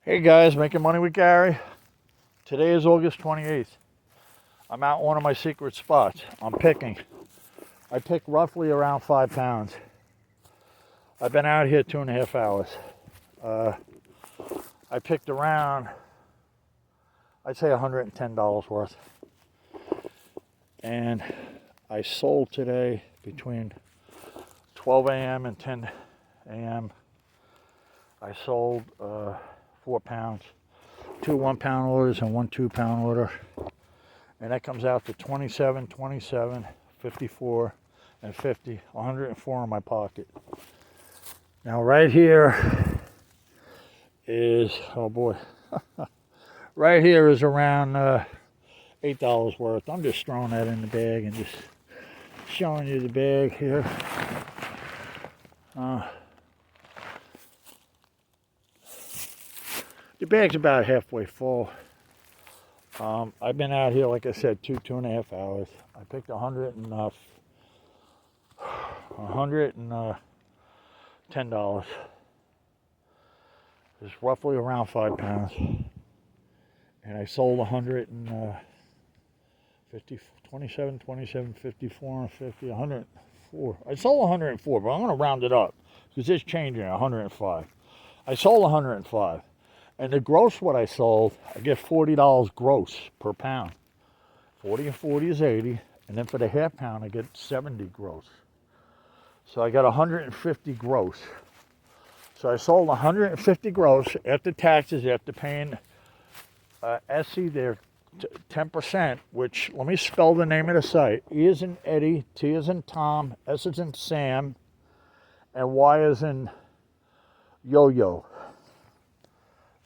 Hey guys, Making Money with Gary. Today is August 28th. I'm out in one of my secret spots. I'm picking. I pick roughly around 5 pounds. I've been out here 2.5 hours. I picked around, I'd say $110 worth. And I sold today between 12 a.m. and 10 a.m. I sold 4 pounds. 2 1-pound orders and 1 2-pound order, and that comes out to 27, 27, 54, and 50. 104 in my pocket. Now right here is, oh boy, right here is around $8 worth. I'm just throwing that in the bag and just showing you the bag here. The bag's about halfway full. I've been out here, like I said, 2.5 hours. I picked $110. It's roughly around 5 pounds. And I sold 150, 27, 27, 54, and 50, 104. I sold 104, but I'm going to round it up because it's changing at 105. I sold 105. And the gross what I sold, I get $40 gross per pound. 40 and 40 is 80. And then for the half pound, I get 70 gross. So I got 150 gross. So I sold 150 gross after taxes, after paying SE there 10%, which, let me spell the name of the site. E is in Eddie, T is in Tom, S is in Sam, and Y is in Yo-Yo.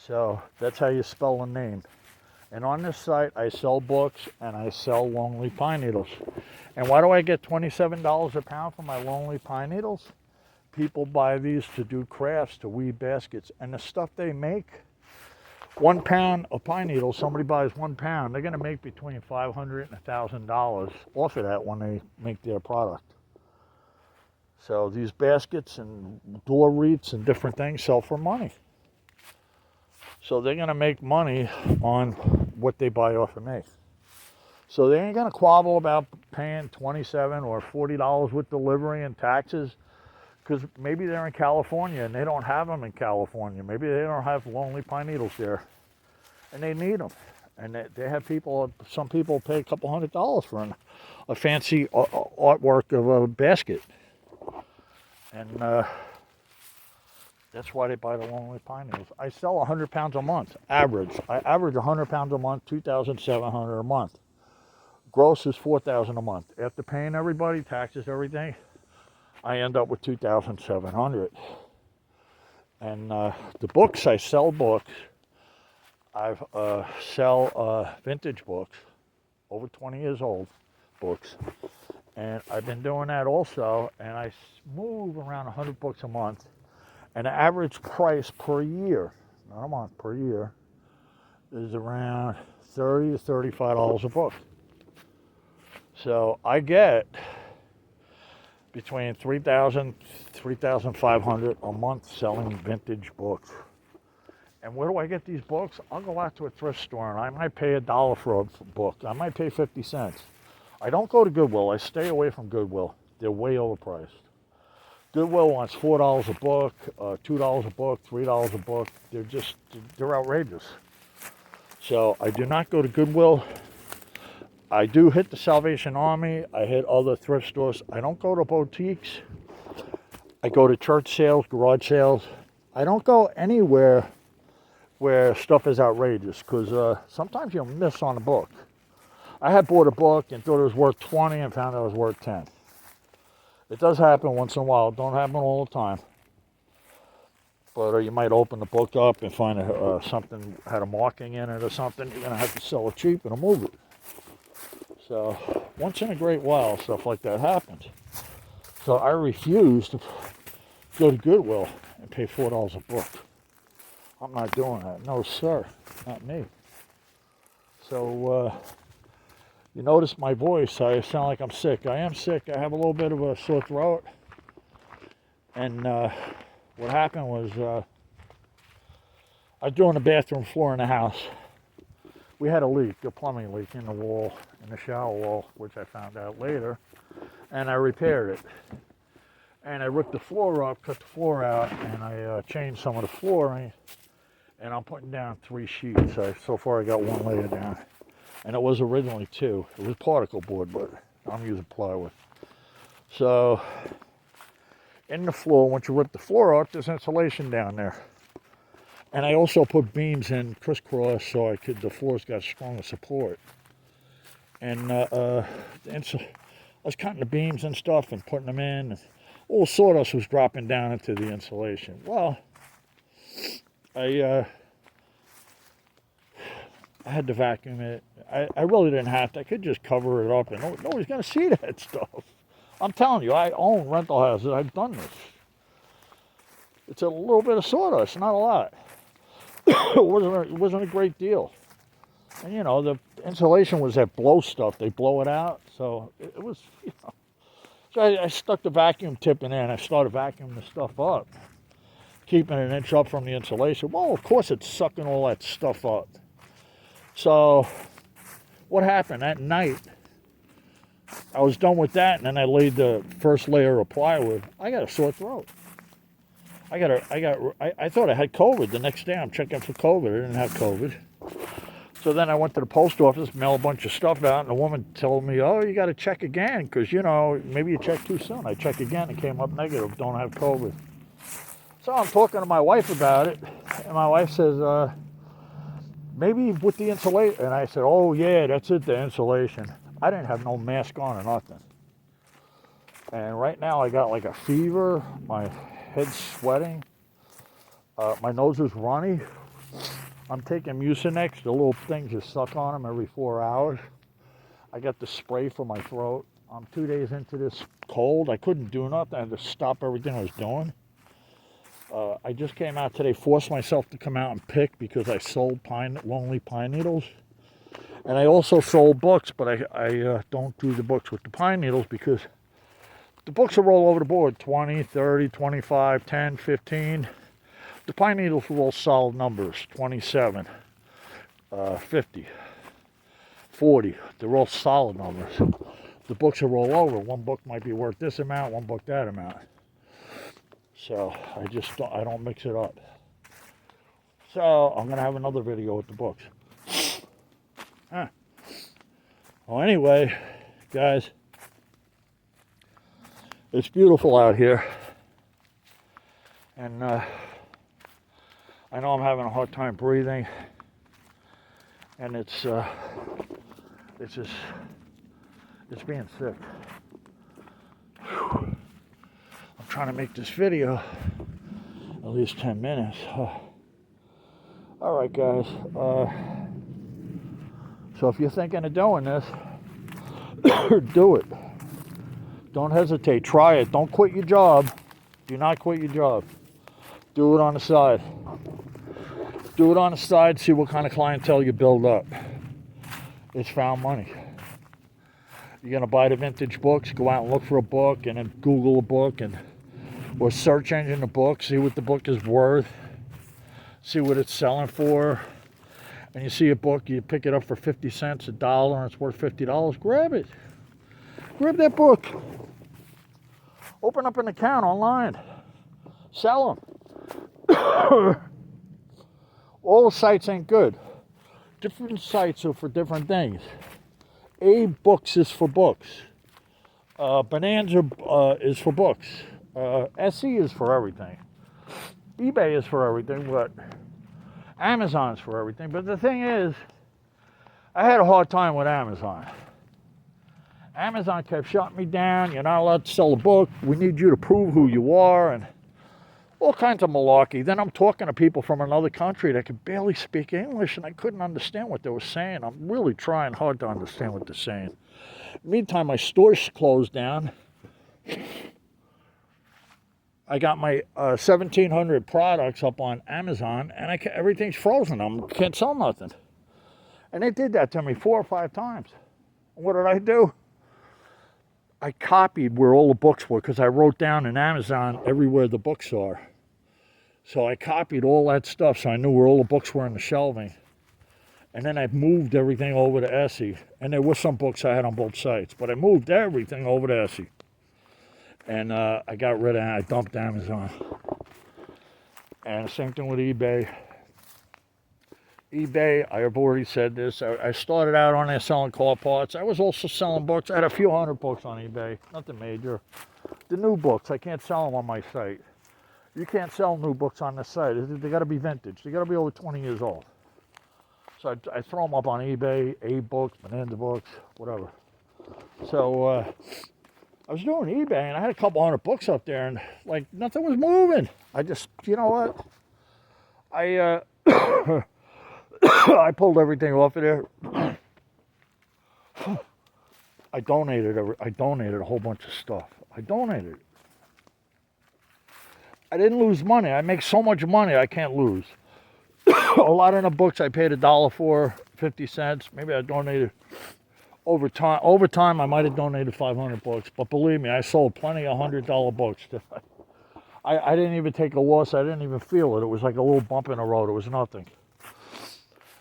So that's how you spell the name. And on this site, I sell books and I sell Longleaf pine needles. And why do I get $27 a pound for my Longleaf pine needles? People buy these to do crafts, to weave baskets. And the stuff they make, 1 pound of pine needles, somebody buys 1 pound, they're going to make between $500 and $1,000 off of that when they make their product. So these baskets and door wreaths and different things sell for money. So they're going to make money on what they buy off of me. So they ain't going to quabble about paying $27 or $40 with delivery and taxes, because maybe they're in California and they don't have them in California. Maybe they don't have Longleaf pine needles there, and they need them. And they have people, some people pay a couple $100 for a fancy artwork of a basket. And that's why they buy the Longleaf pine needles. I sell 100 pounds a month, average. I average 100 pounds a month, 2,700 a month. Gross is 4,000 a month. After paying everybody, taxes, everything, I end up with 2,700. And the books, I sell books. I sell vintage books, over 20 years old books. And I've been doing that also, and I move around 100 books a month. And the average price per year, not a month, per year, is around $30 to $35 a book. So I get between $3,000, $3,500 a month selling vintage books. And where do I get these books? I'll go out to a thrift store and I might pay $1 for a book. I might pay 50 cents. I don't go to Goodwill. I stay away from Goodwill. They're way overpriced. Goodwill wants $4 a book, $2 a book, $3 a book. They're outrageous. So I do not go to Goodwill. I do hit the Salvation Army. I hit other thrift stores. I don't go to boutiques. I go to church sales, garage sales. I don't go anywhere where stuff is outrageous, because sometimes you'll miss on a book. I had bought a book and thought it was worth 20 and found out it was worth 10. It does happen once in a while. It don't happen all the time. But you might open the book up and find something had a marking in it or something. You're going to have to sell it cheap and move it. So once in a great while, stuff like that happens. So I refuse to go to Goodwill and pay $4 a book. I'm not doing that. No, sir. Not me. So you notice my voice. I sound like I'm sick. I am sick. I have a little bit of a sore throat. And what happened was I was doing the bathroom floor in the house. We had a leak, a plumbing leak in the wall, in the shower wall, which I found out later, and I repaired it. And I ripped the floor up, cut the floor out, and I changed some of the flooring, and I'm putting down 3 sheets. So far I got 1 layer down. And it was originally 2. It was particle board, but I'm using plywood. So, in the floor, once you rip the floor up, there's insulation down there. And I also put beams in crisscross so the floor's got stronger support. And I was cutting the beams and stuff and putting them in. All sawdust was dropping down into the insulation. Well, I had to vacuum it. I really didn't have to. I could just cover it up and nobody's going to see that stuff. I'm telling you, I own rental houses. I've done this. It's a little bit of sawdust, not a lot. It wasn't a great deal. And you know, the insulation was that blow stuff. They blow it out. So it was, you know. So I stuck the vacuum tip in there and I started vacuuming the stuff up, keeping it 1 inch up from the insulation. Well, of course it's sucking all that stuff up. So what happened that night, I was done with that and then I laid the first layer of plywood. I got a sore throat. I thought I had COVID. The next day I'm checking for COVID. I didn't have COVID. So then I went to the post office, mail a bunch of stuff out, and the woman told me, oh, you got to check again, because, you know, maybe you checked too soon. I checked again, it came up negative, don't have COVID. So I'm talking to my wife about it, and my wife says, maybe with the insulation. And I said, oh, yeah, that's it, the insulation. I didn't have no mask on or nothing. And right now I got like a fever, my head's sweating, my nose is runny. I'm taking Mucinex, the little things you suck on them every 4 hours. I got the spray for my throat. I'm 2 days into this cold. I couldn't do nothing. I had to stop everything I was doing. I just came out today, forced myself to come out and pick because I sold Longleaf pine needles. And I also sold books, but I don't do the books with the pine needles because the books are all over the board, 20, 30, 25, 10, 15. The pine needles were all solid numbers, 27, 50, 40. They're all solid numbers. The books are all over. One book might be worth this amount, one book that amount. So I don't mix it up. So I'm going to have another video with the books. Well, anyway, guys, it's beautiful out here. And I know I'm having a hard time breathing. And it's being sick. Whew. I'm trying to make this video at least 10 minutes. All right, guys. So if you're thinking of doing this, do it. Don't hesitate. Try it. Don't quit your job. Do not quit your job. Do it on the side. Do it on the side. See what kind of clientele you build up. It's found money. You're going to buy the vintage books, go out and look for a book, and then Google a book, or search engine the book, see what the book is worth, see what it's selling for. And you see a book, you pick it up for 50 cents, $1, and it's worth $50, grab it. Grab that book. Open up an account online. Sell them. All the sites ain't good. Different sites are for different things. A-Books is for books. Bonanza is for books. SE is for everything. eBay is for everything, but Amazon's for everything. But the thing is, I had a hard time with Amazon. Amazon kept shutting me down. You're not allowed to sell a book. We need you to prove who you are, and all kinds of malarkey. Then I'm talking to people from another country that could barely speak English, and I couldn't understand what they were saying. I'm really trying hard to understand what they're saying. Meantime, my store's closed down. I got my 1,700 products up on Amazon, and everything's frozen. I can't sell nothing. And they did that to me 4 or 5 times. What did I do? I copied where all the books were because I wrote down in Amazon everywhere the books are. So I copied all that stuff so I knew where all the books were in the shelving. And then I moved everything over to Etsy. And there were some books I had on both sites, but I moved everything over to Etsy. And I got rid of it. I dumped Amazon. And same thing with eBay. eBay, I have already said this. I started out on there selling car parts. I was also selling books. I had a few hundred books on eBay. Nothing major. The new books, I can't sell them on my site. You can't sell new books on the site. They got to be vintage. They got to be over 20 years old. So I throw them up on eBay, A-books, Bonanza books, whatever. So I was doing eBay, and I had a couple hundred books up there, and like nothing was moving. I just, you know what? I I pulled everything off of there. I donated a whole bunch of stuff. I donated it. I didn't lose money. I make so much money I can't lose. A lot of the books I paid $1 for, 50 cents. Maybe I donated over time. Over time, I might have donated 500 books. But believe me, I sold plenty of $100 books. I didn't even take a loss. I didn't even feel it. It was like a little bump in the road. It was nothing.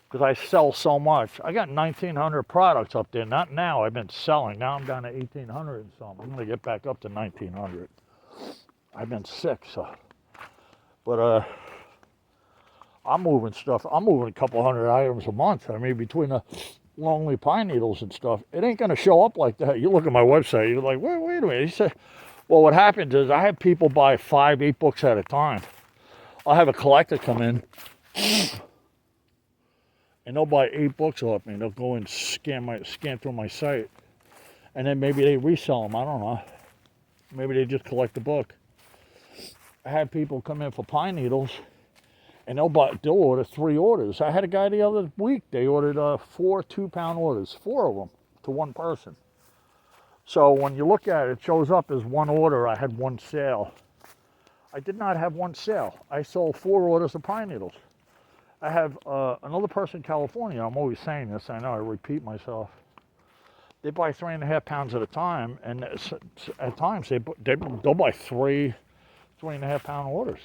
Because I sell so much. I got 1,900 products up there. Not now. I've been selling. Now I'm down to 1,800 and something. I'm going to get back up to 1,900. I've been sick, so. But I'm moving stuff. I'm moving a couple hundred items a month. I mean, between the Longleaf pine needles and stuff, it ain't going to show up like that. You look at my website, you're like, wait a minute. He said, well, what happens is I have people buy 5, 8 books at a time. I'll have a collector come in, and they'll buy 8 books off me. They'll go and scan through my site, and then maybe they resell them. I don't know. Maybe they just collect the book. I had people come in for pine needles, and they'll order 3 orders. I had a guy the other week. They ordered 4 2-pound orders, 4 of them to one person. So when you look at it, it shows up as 1 order. I had 1 sale. I did not have 1 sale. I sold 4 orders of pine needles. I have another person in California. I'm always saying this. I know I repeat myself. They buy 3.5 pounds at a time, and at times they'll buy 3.5 pound orders.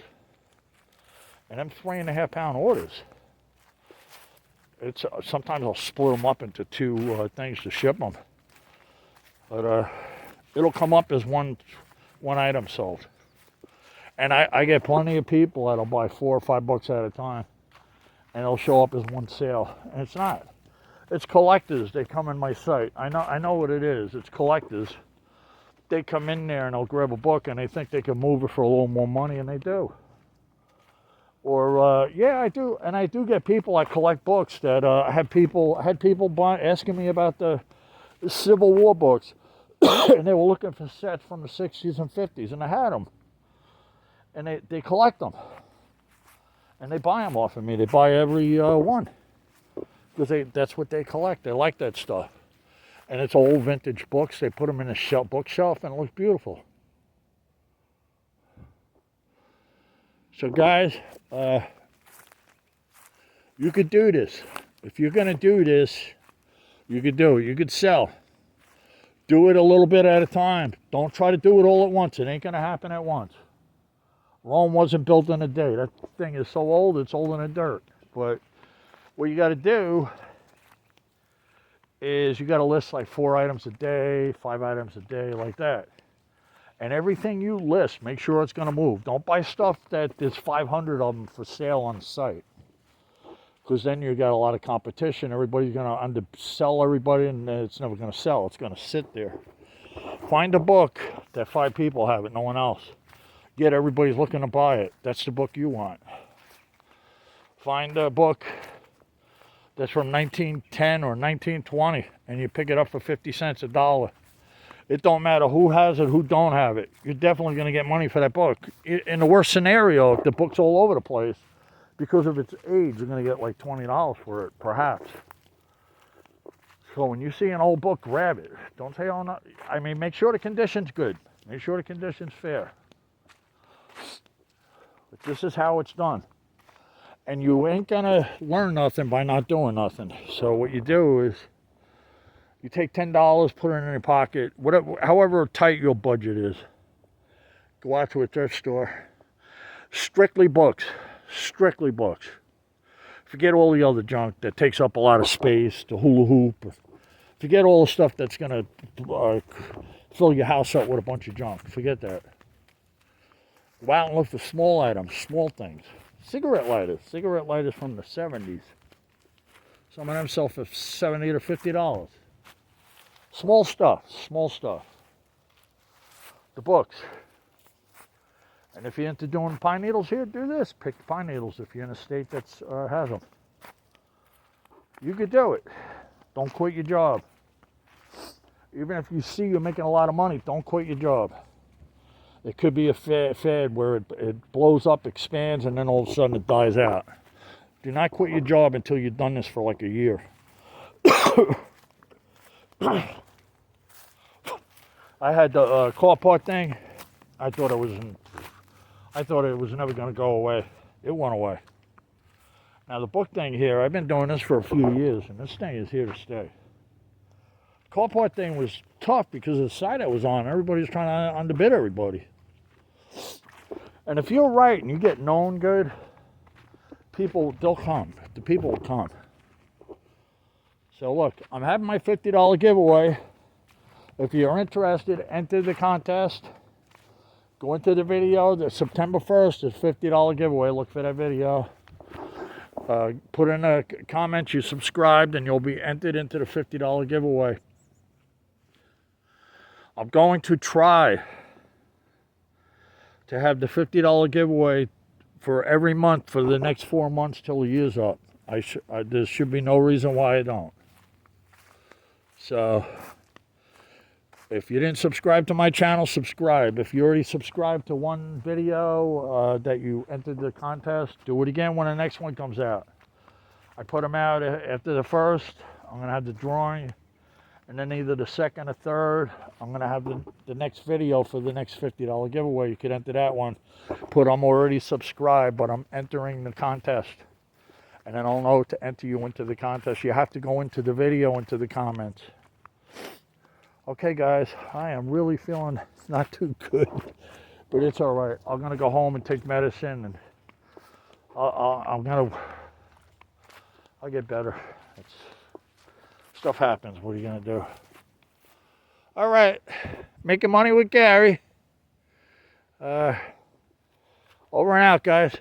And them 3.5 pound orders, it's sometimes I'll split them up into 2 things to ship them. But it'll come up as one item sold. And I get plenty of people that'll buy 4 or 5 books at a time, and it'll show up as 1 sale. And it's not. It's collectors. They come in my site. I know what it is. It's collectors. They come in there and they'll grab a book and they think they can move it for a little more money, and they do. Or yeah, I do, and I do get people that collect books that I had people asking me about the Civil War books, and they were looking for sets from the 60s and 50s, and I had them, and they collect them, and they buy them off of me. They buy every one because that's what they collect. They like that stuff, and it's old vintage books. They put them in a bookshelf, and it looks beautiful. So guys, you could do this. If you're going to do this, you could do it. You could sell. Do it a little bit at a time. Don't try to do it all at once. It ain't going to happen at once. Rome wasn't built in a day. That thing is so old, it's old in the dirt. But what you got to do is you got to list like 4 items a day, 5 items a day, like that. And everything you list, make sure it's going to move. Don't buy stuff that there's 500 of them for sale on the site, because then you got a lot of competition. Everybody's going to undersell everybody, and it's never going to sell. It's going to sit there. Find a book that 5 people have it, no one else. Yet everybody's looking to buy it. That's the book you want. Find a book that's from 1910 or 1920, and you pick it up for 50 cents, $1. It don't matter who has it, who don't have it. You're definitely going to get money for that book. In the worst scenario, if the book's all over the place, because of its age, you're going to get like $20 for it, perhaps. So when you see an old book, grab it. Don't say, oh, no. I mean, make sure the condition's good. Make sure the condition's fair. But this is how it's done. And you ain't going to learn nothing by not doing nothing. So what you do is, you take $10, put it in your pocket, whatever, however tight your budget is. Go out to a thrift store, Strictly books. Strictly books. Forget all the other junk that takes up a lot of space, the hula hoop. Forget all the stuff that's going to fill your house up with a bunch of junk. Forget that. Go out and look for small items, small things. Cigarette lighters. Cigarette lighters from the 70s. Some of them sell for $70 to $50. Small stuff, small stuff. The books. And if you're into doing pine needles here, do this. Pick pine needles if you're in a state that has them. You could do it. Don't quit your job. Even if you see you're making a lot of money, don't quit your job. It could be a fad where it blows up, expands, and then all of a sudden it dies out. Do not quit your job until you've done this for like a year. I had the car part thing. I thought it was never going to go away. It went away. Now the book thing here, I've been doing this for a few years, and this thing is here to stay. Car part thing was tough because of the side I was on. Everybody was trying to underbid everybody. And if you're right and you get known good, they'll come. The people will come. So look, I'm having my $50 giveaway. If you're interested, enter the contest. Go into the video. The September 1st is $50 giveaway. Look for that video. Put in a comment you subscribed and you'll be entered into the $50 giveaway. I'm going to try to have the $50 giveaway for every month for the next 4 months till the year's up. There should be no reason why I don't. So, if you didn't subscribe to my channel, subscribe. If you already subscribed to one video that you entered the contest, do it again when the next one comes out. I put them out after the first. I'm going to have the drawing. And then either the second or third, I'm going to have the next video for the next $50 giveaway. You could enter that one. Put I'm already subscribed, but I'm entering the contest. And then I'll know to enter you into the contest. You have to go into the video, into the comments. Okay, guys, I am really feeling not too good, but it's all right. I'm going to go home and take medicine, and I'll get better. Stuff happens. What are you going to do? All right. Making money with Gary. Over and out, guys.